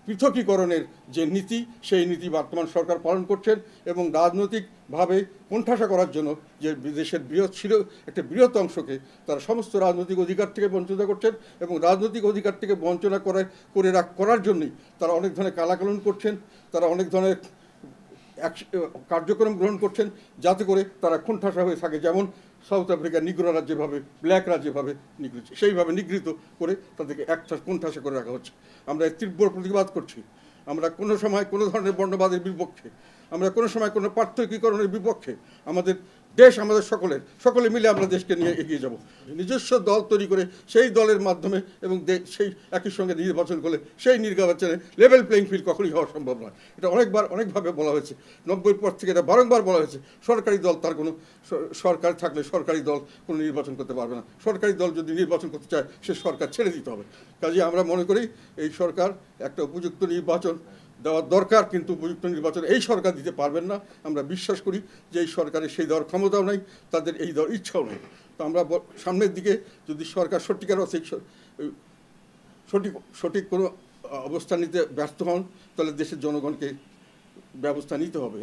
পৃথকীকরণের যে নীতি, সেই নীতি বর্তমান সরকার পালন করছেন এবং রাজনৈতিকভাবে কোণঠাসা করার জন্য যে দেশের একটা বৃহৎ অংশকে তারা সমস্ত রাজনৈতিক অধিকার থেকে বঞ্চিত করছেন এবং রাজনৈতিক অধিকার থেকে বঞ্চনা করার জন্যই তারা অনেক ধরনের কালাকানুন করছেন, তারা অনেক ধরনের কার্যক্রম গ্রহণ করছেন যাতে করে তারা কোণঠাসা হয়ে থাকে। যেমন সাউথ আফ্রিকার নিগ্রোরা যেভাবে, ব্ল্যাকরা যেভাবে সেইভাবে নিগৃহীত করে তাদেরকে কোণঠাসা করে রাখা হচ্ছে। আমরা এর তীব্র প্রতিবাদ করছি। আমরা কোনো সময় কোনো ধরনের বর্ণবাদের বিপক্ষে, আমরা কোনো সময় কোনো পার্থক্যীকরণের বিপক্ষে। আমাদের দেশ আমাদের সকলে মিলে আমরা দেশকে নিয়ে এগিয়ে যাব। নিজস্ব দল তৈরি করে সেই দলের মাধ্যমে এবং সেই একই সঙ্গে নির্বাচন করলে সেই নির্বাচনে লেভেল প্লেইং ফিল্ড কখনই হওয়া সম্ভব নয়। এটা অনেকভাবে বলা হয়েছে, 90-র পর থেকে এটা বারংবার বলা হয়েছে। সরকারি দল তার কোনো সরকার থাকলে সরকারি দল কোনো নির্বাচন করতে পারবে না। সরকারি দল যদি নির্বাচন করতে চায় সে সরকার ছেড়ে দিতে হবে। কাজেই আমরা মনে করি এই সরকার একটা উপযুক্ত নির্বাচন দেওয়ার দরকার, কিন্তু উপযুক্ত নির্বাচন এই সরকার দিতে পারবেন না। আমরা বিশ্বাস করি যে এই সরকারের সেই দেওয়ার ক্ষমতাও নেই, তাদের এই দেওয়ার ইচ্ছাও নেই। তো আমরা সামনের দিকে যদি সরকার সত্যিকার সঠিক কোনো অবস্থান নিতে ব্যর্থ হন, তাহলে দেশের জনগণকে ব্যবস্থা নিতে হবে।